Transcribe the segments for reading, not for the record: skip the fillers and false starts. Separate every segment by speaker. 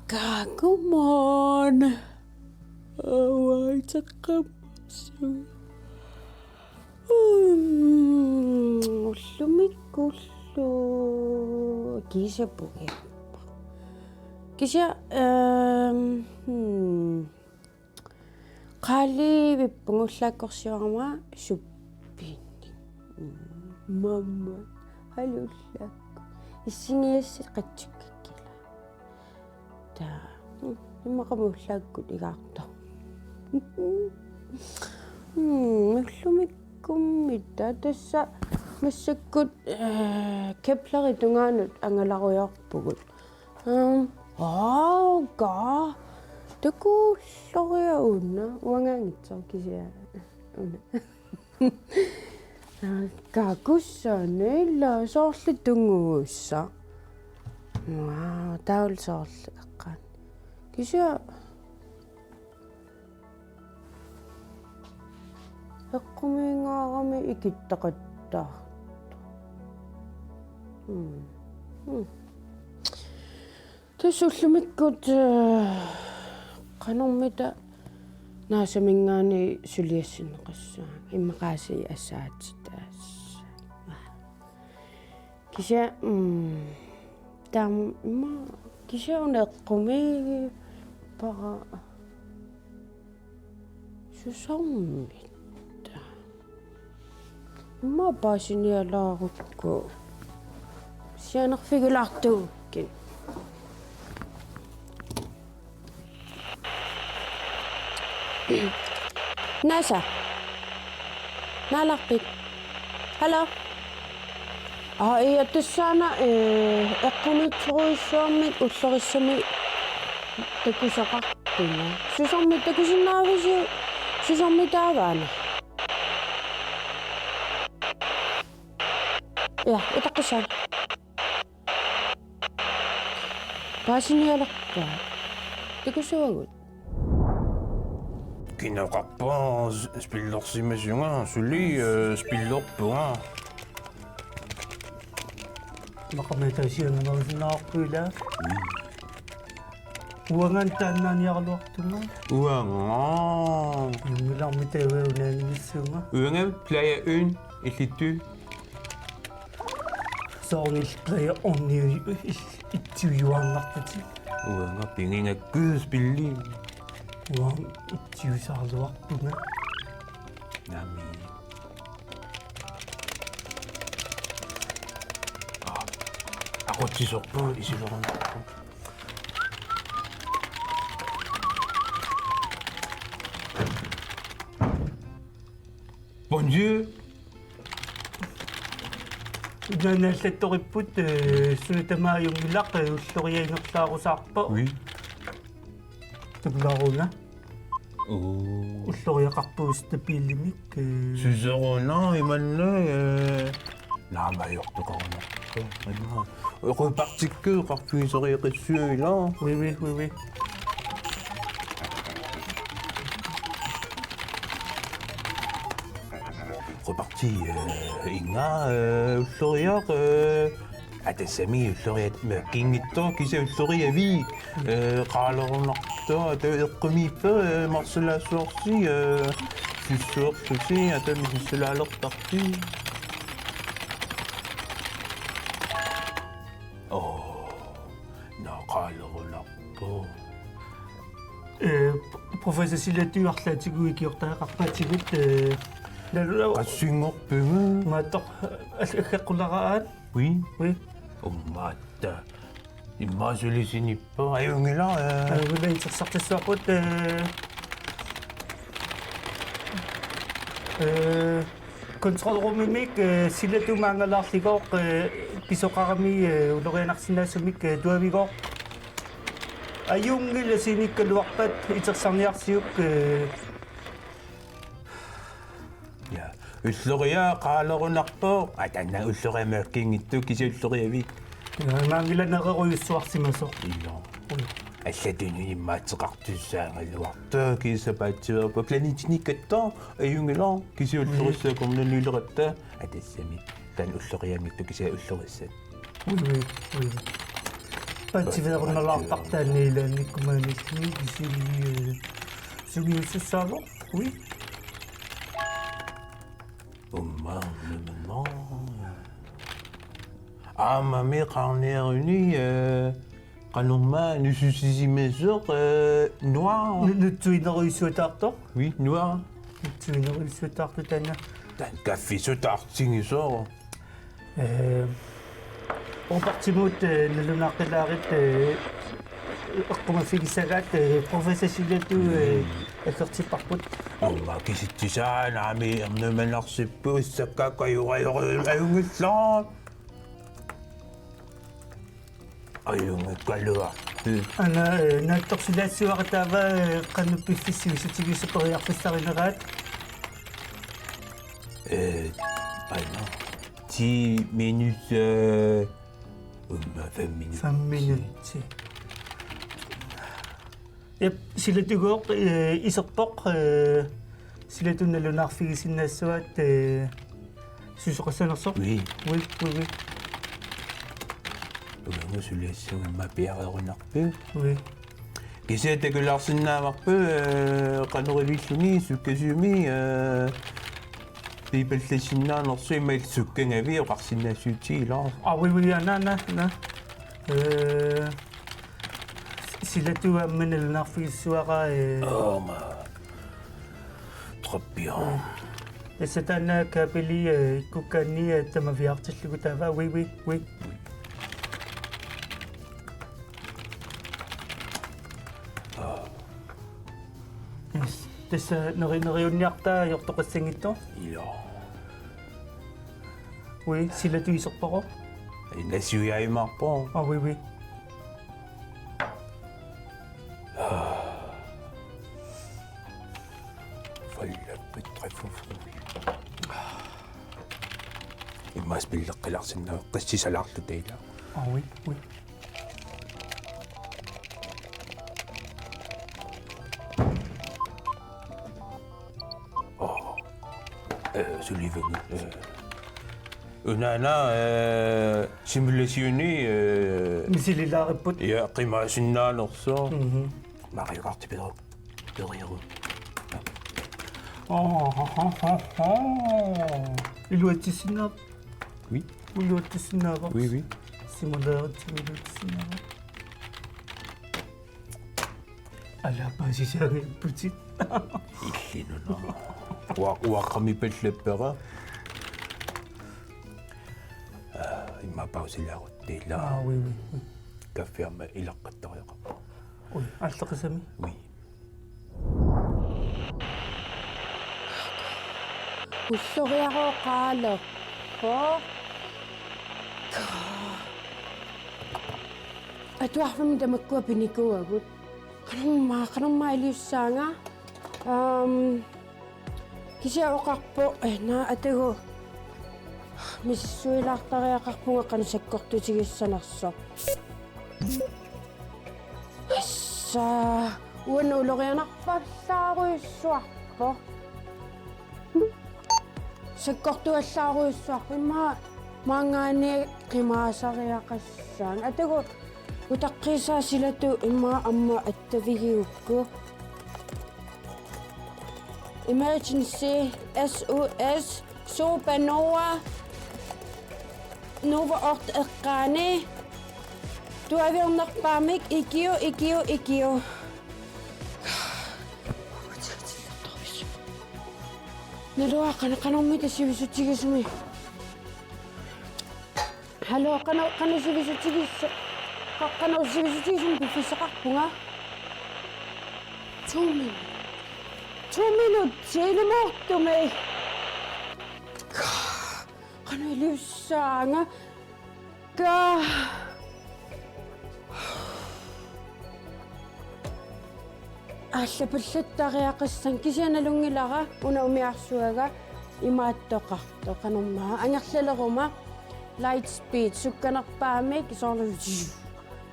Speaker 1: 가구먼 잠깐만 уллумиккуллу кисапуги кися qaaliivippungullaakkorsiorama suppiinni mamma halullaakku иссигиасси qatsukkakкила таа иммақамуллааккут игаартор уллумиккуммит тасса массаккут кеплери тунгаанут ангаларуйорпугут га такууллориа уунна уангаангитсоо кисиа уна какуссаанила соорлу тунгуусса таул соорлу эққаан кисиа эққумингаарами икиттақаттаа тасуллумиккут канормита наасамингаани сулиассинеқассаа иммақааси ассаатитаас кися там ма кися унеққуми пара сусармит ма паасиниалаарукку сианерфигулаартуукки Nasa. Nalakit. Hello. Tussana eqqunitsuruissuarmit ullerissami takusaqartuna. Susarmi takusinnaavisi susarmi taavaana. Ja, itaqqisaan. Paasinialarpaa. Takusuagut.
Speaker 2: Kinaqarpaa spillersimasunga suli spillerpuga
Speaker 3: maqamatasiannerusinaarpuila uangan taannaaniarluartunga
Speaker 2: uanga
Speaker 3: yungilarmi taavaunaanimissuunga
Speaker 2: uanga playa un illittu
Speaker 3: soornil playa onni ittiujuarnartati
Speaker 2: uanga pingingakkuus pilli
Speaker 3: uang ittiusaarluarpunga
Speaker 2: nami aqutsisorpu isiloranarpu Bon Dieu
Speaker 3: Janallattoripput sunatamaajungilaq ulloriainerlaarusaarpa
Speaker 2: Oui
Speaker 3: tuklaaruna
Speaker 2: Oh
Speaker 3: ulloriaqarpuus tapiillimik
Speaker 2: Suseruna imanna naamayortuqarunartu anna uqpartikku qarpuiseriiqissuila
Speaker 3: oui
Speaker 2: reparti inga ulloriaq атассами уллориат маккингитто киса уллориави qaалерунарто ата эққумиппа марсулаассуарси суссуерсуси атами суссулаалертарти наақаалерунарпо
Speaker 3: профессор силатуарлаатигуикиортаақарпаатигут
Speaker 2: qassingorpunga
Speaker 3: мааттор аллаккулараат
Speaker 2: oui
Speaker 3: oui
Speaker 2: уммаатта иммаасулисиниппа аюнгила
Speaker 3: вилаинтерсартассуақут контролрумимик силатумаангалаарлигоо писоқарами улорианарсинаассумик туавигоо аюнгила синиккалуарпат итерсарниарсиук
Speaker 2: я уллориа qaалерунарпо атанна уллориамааккингитту киса уллориавик
Speaker 3: маангиланереруйуссуарсимасо
Speaker 2: илла аллатуни иммаатеқартуссаангалуарта кисапаатсиверпа планитиниккатта аюнгила кисиуллеруссаакорнануилератта атассами тан уллериамитту кися уллериссат
Speaker 3: oui. Патсивеернерлаартартааниилаанниккумааниссими кисили сугиуссаало oui.
Speaker 2: уммаарнумаа аамами қарнееруни qanumma nussusisimeeseq noir
Speaker 3: нутсуинеруиссуутаарто
Speaker 2: oui noir
Speaker 3: нутсуинеруиссуутаарту таана
Speaker 2: tan kaffisutaartingisoo
Speaker 3: опартимут налунааққилаарит эққумафигисагаат профессионалиту акертиппарпут
Speaker 2: amma kisittisaanaami ernumanarсиппу иссаккааккаюраёру аюнгиллаа аюнгаккалуа
Speaker 3: ана наатторсилаассуақатаава қаннупписсисуисутигисупериарфиссаринераат
Speaker 2: айна 10 minutes umma 5 minutes
Speaker 3: 5 минутти еп силатугооқ исерпоқ силатунналунаарфигисиннаассуат сусоқассанерсоқ
Speaker 2: oui
Speaker 3: oui
Speaker 2: умангусулиассугамма пиареерунарпу
Speaker 3: oui
Speaker 2: кисиатакулаарсинаамарпу канерилиллуни суккасуми пипаллассиннаанерсу имаил суккангави оқарсинаассуутигилаа
Speaker 3: oui ана силатуа амманалунаарфигиссуаqa
Speaker 2: ома trop bien
Speaker 3: эсэтана капели кукканни тамавиартиллугу таава oui тэсэ неринериунниартаа йортоқассангитто
Speaker 2: иа
Speaker 3: oui силатуисерпоро
Speaker 2: инасиуяимарпо
Speaker 3: oui
Speaker 2: фаллаппит трафуфу иммас пиллеққиларсиннаа қиссисалаарту тейла
Speaker 3: oui
Speaker 2: сулливани унаана симуласиуни
Speaker 3: мисилилаариппут
Speaker 2: я қимаасиннаанерсоо мариокартипедо периеру
Speaker 3: илуатсиннаап
Speaker 2: oui
Speaker 3: улуатсиннаава
Speaker 2: oui
Speaker 3: симулааритсимулуатсиннаава алаапаасисаагиппутит
Speaker 2: иллинуна уаққами паллаппера имма паусилаарутtiilla
Speaker 3: oui
Speaker 2: каффиарма илаққаттариаққа
Speaker 3: oui аллеқисами
Speaker 2: oui
Speaker 1: уллориарооqaалерпо атуарфами тамаккуа пиникуагут канамма илиуссаанга кисиаоқарпо на атагу миссуилаартариақарпунга канасаккортутигиссанерсо асса уанна улорианарпааллааруйссуарпо саккортуаллааруйссуарпо имма маангаани қимаасариақассаан атагу утаққисаасилату имма амма аттавигиукку emergency SOS Supernova Nova ort eqqaani tuaviornerpaamik ikio Nalua qanermi tassivisutsigisumi Hallo qanersivisutsigis qanersivisutigisum pifisaqarpunga 2 minutes ilmoortumi qanaliussaanga ka аллапаллаттариақассан кисианалунгилара унауmiarsuaga имааттоқарто qanummaa анерлалерума light speed сукканерпаамик соорlu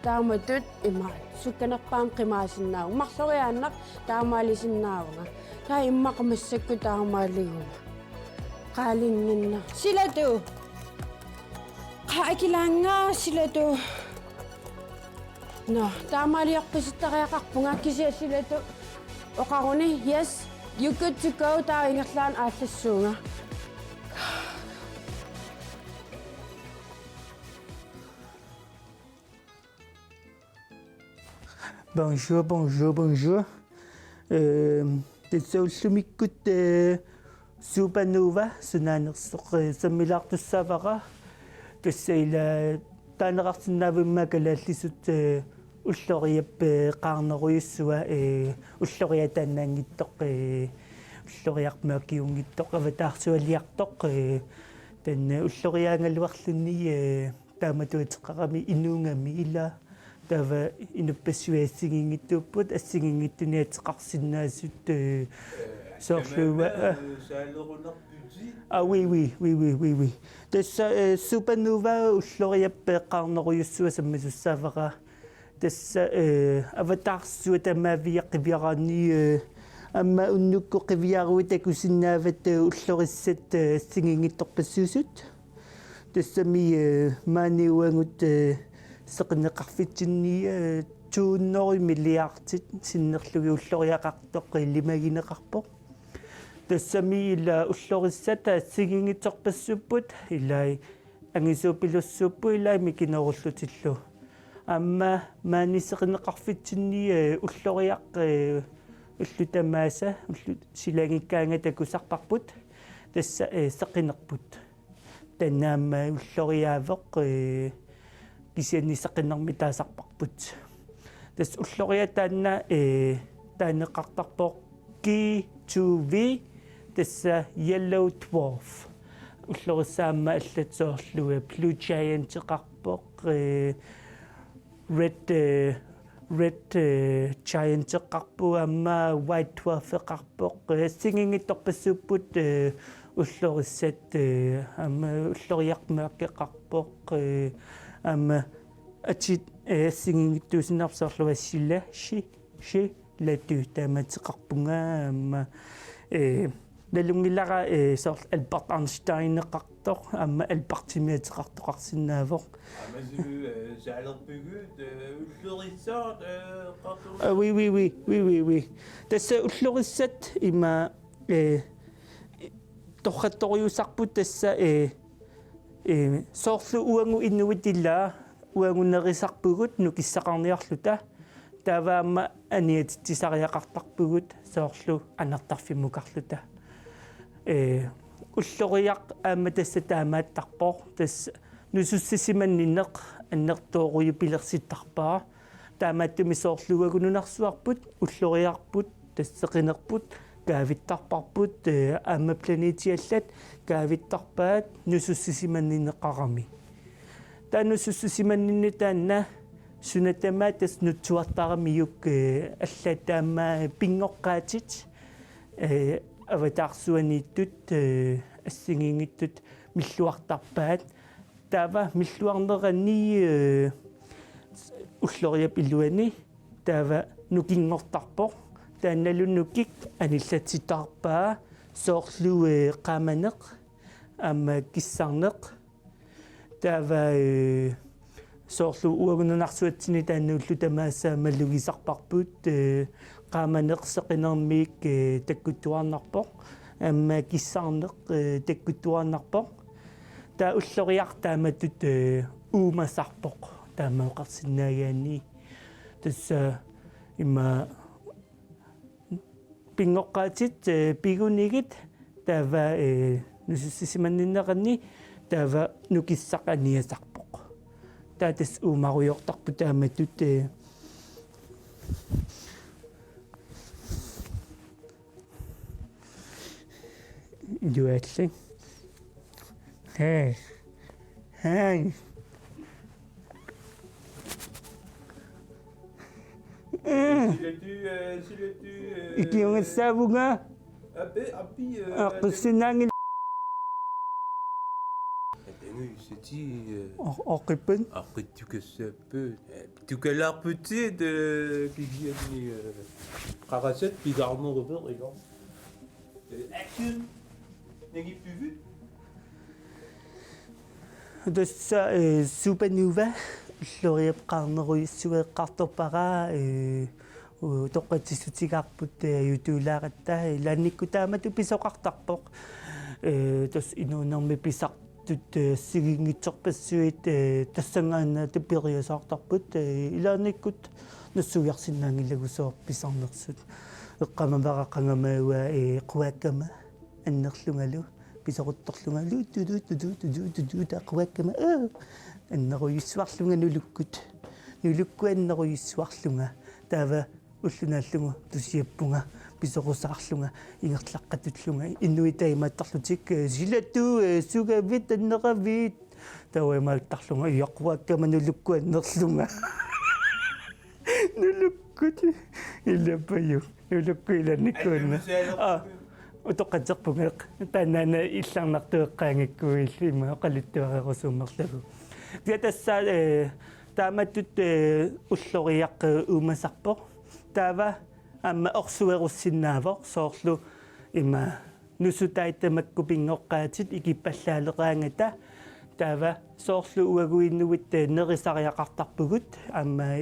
Speaker 1: тааматут има сукканерпаам qimaasinnaau марлориааннақ таамаалисиннаавнга таа иммақамассакку таамаалигума qaalinnginna silatu qaakilаангаа silatu no таамаалиарписиттариақарпунга кисиа silatu оқаруни yes you good to go таа ингерлаан ааллассуунга
Speaker 3: Bonjour, bonjour, bonjour. Tetsaullumikut Supernova sunaanersoq sammilaartussavara tassaila taaneqarsinnaavimmakalaallisut ulloriap qaarneruyussua ulloriataannaangittoq ulloriarmaakkiungittoq avataarsualiartoq tan ulloriaangaluarlunni taamatuateqqarami inuungami ila tava inuppassuassingingittuupput assingingittuниатеқарсиннаасут соорлуа ah oui tassa supernova ulloriappeeqqaarneruyussua sammasussaavara tassa avatarsuat amaaviaqqiviarani amma unnukku qiviaruit akusinnaavat ullorissat assingingittorpassuusut tassami maaniuangut seqneqarfitsinni tuunnori milliartit sinnerlugi ulloriaqartoq limagineqarpoq tassami ila ullorissata sigingitsorpassupput ilai angisuupilussuuppu ilai mikinerullutillu amma maaniseqneqarfitsinni ulloriaq ullutamaasa ullu silangikkaanga takusarparput tassa seqinerput tannaamma ulloriaaveq kisianni seqinnermi taasarparput tas ulloriataanna taaneqartarpoq K2V tassa yellow dwarf ullorisaamma allatsoorlua blue giant eqarpoq red giant eqarpu amma white dwarf eqarpoq singingittorpassuupput ullorissat amma ulloriarmaakkeqarpoq amma achit singingittuusinarsorlua silla shi latu taamateqarpunga amma nalungilara soorl Albert Einstein eqartoq amma alpartimiateqartoqarsinnaavoq
Speaker 2: saalerpugut ullorissart
Speaker 3: oui tassa ullorissat ima torrattoriusarput tassa soorlu uangu innuitilla uangunerisarpugut nukissaqarniarluta taavaamma aniatittisariaqartarpugut soorlu anertarfimukarluta ulloriaq aamma tassa taamaattarpoq tassa nusussissimanninneq annertoorujupilersittarpaa taamaattumi soorluagununarsuarput ulloriarput tasseqinerput kaavittarparput aamma planetiallat kaavittarpaat nusussissimanninneqqarami taanusussissimanninni taanna sunatamaa tas nutsuartaramiyuk allataamma pingoqqaatit avataarsuaniittut assingingиттут миллуартарпаат таава миллуарнерани уллориап илуани таава нукингортарпоқ таанналуннукик аниллатситаарпаа соорлу qaamaneq амма киссарнеq таава соорлу уагунунарсуатсини тааннуллу тамаасаа маллугисарпарпут qaamaneq seqinermiik takkuttuarnarpoq амма киссарнеq takkuttuarnarpoq таа уллориартааматут уумасарпоқ таамаоқарсинаагаани тасса има пингоққаатит пигунигит таава нусуссисиманниннеқарни таава нукиссақаниасарпоқ таатас уумаруйортарпу тааматут юатли хей икиунгссаавунга
Speaker 2: апи
Speaker 3: аққиссинаанги Oqipan
Speaker 2: Après tu que ça peut, tu que l'art petit de qui vient Caracette puis Garnon Robert et là. Action, n'est plus vu.
Speaker 3: Tässä supernova Gloria qarneruissueqqartorpara toqqatisutigarput yutulaaqatta ilaannikkutaamatu pisoqartarpoq tas inuunermi pisartut sigingitsorpassuit tassangaana tupiriusaartarput ilaaниkkut nassuiarsinnaangillagusoor pisarnersut eqqamavaqaqangamaua quakkama annerlungalu pisaquttorlungalu tudu taqwakkama аннеруйуссуарлунга нулуккуаннеруйуссуарлунга таава уллунааллугу тусиаппунга писорусаарлунга ингерлаққатуллунга иннуитаимааттарлутик силату сугавит аннеравит тауэмааттарлунга иаққуаккама нулуккуаннерлунга нулуккут илапаю нулуккуиланниккуунна утоққатерпунгаақ таанана илларнартуэққаангаккуиллима оқалуттуарерусуммерлагу тиатассаа тааматтут уллориақ уумасарпо таава амма орсуеруссиннаавоо соорлу има нусутаитамакку пингоққаатит икиппаллаалераангата таава соорлу уагуиннуит нерисариақартарпугут амма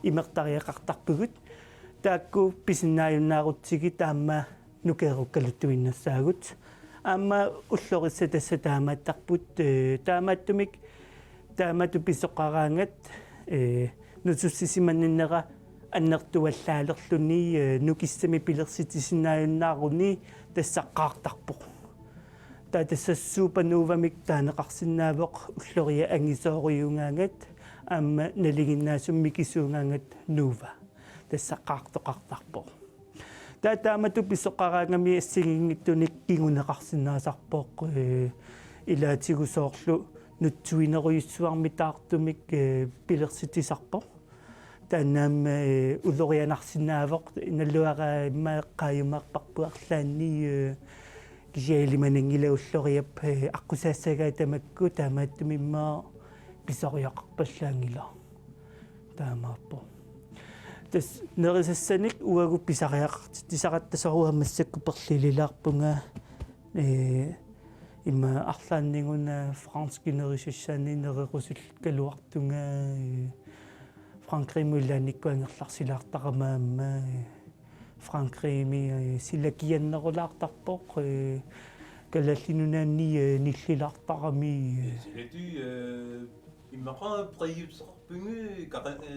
Speaker 3: имертариақартарпугут таакку писиннааюннаарутсиги таама нукеруккалуттуиннассаагут амма уллорисса тасса таамааттарпут таамааттумик таамату писоқараангат нутуссисиманниннера аннертуаллаалерлүни нукиссами пилерситисиннааюннааруни тассаққаартарпоқ таатассассуупануувамик таанеқарсинаавоқ уллория ангисоориунгаангат амма налигиннаасумми кисуунгаангат нуува тассаққаартоқартарпоқ таатаамату писоқараангами ассигингиттуник кигунеқарсинаасарпоқ илаатигусоорлу нутсуинеруйуссуарми таартумик пилерситисарпо тааннаама уллорианарсинаавоқ наллуара иммаэққааюмаарпарпуарлаанни кисиалиманангила уллориап аққусаассагаа тамакку таамааттумиммаа писориақарпаллаангила таамааппо тас нерисассаник уагу писариақарти тисақаттасоруамассакку перлилилаарпунга имма арлааннингуна франскинерисассаани нерерусул калуартунга франкримуллааниккуангерларсилаартарамаамма франкрими силакианнерулаартарпоқ калаллинунаанни ниллилаартарами
Speaker 2: Il m'a pas prié sur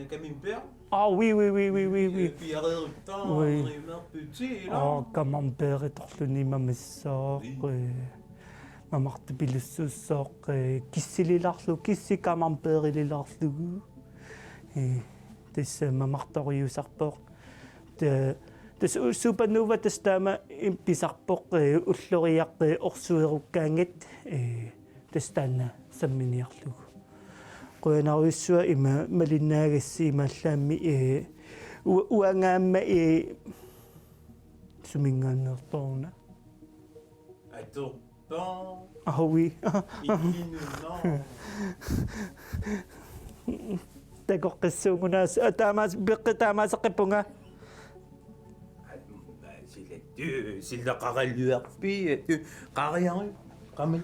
Speaker 2: camembert.
Speaker 3: Ah oui.
Speaker 2: Et puis arrière le temps,
Speaker 3: Oui.
Speaker 2: on est un petit là.
Speaker 3: Camembert etorluni mamissooq mamartipillussooq kissililarlu kissi camemberililarlugu тасса мамарториусарпоқ тас supernova тастаама имписарпоқ уллориақ орсуеруккаангат тастаана самминиарлугу қуянаруйуссуа има малиннаагасси имааллаамми уангаамма сумингааннерторна
Speaker 2: Attends, non.
Speaker 3: ah oui тагоққиссуугунаас таамаас беққитаамаасеққиппунга
Speaker 2: C'est la caralluarpi, carrière, camel.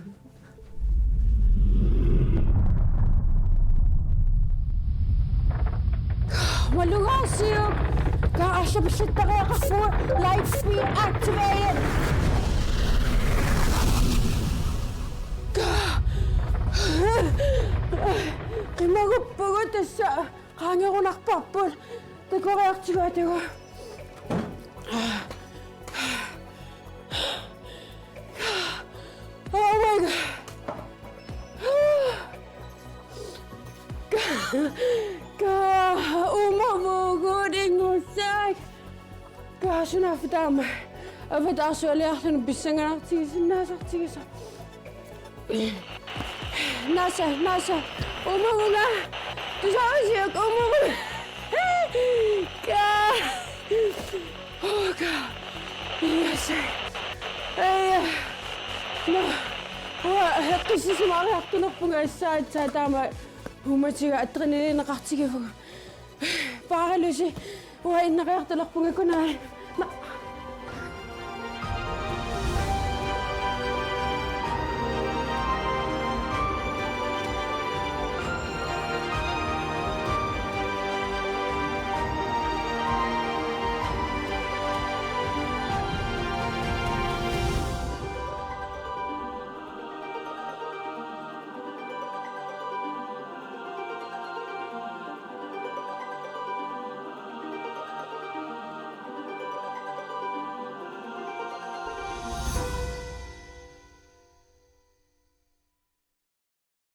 Speaker 1: Malungasiu! Kaashabashittariaqarpua light speed activated! Qimaguppugu tassa qaangerunarparput takoriartiguatagu. Oh my god! Umavugudingussak! Sunafutaama avataasualiarlunu pissanganartigisinnaasartigisa. Nasa, umavuga! Tusaasiak umavuga! Oh god! Yes. No. qissisimaariartunerpunga issaat taama humatiga adrenalineqartigifuga paaralusi innaqartulerpunga kuna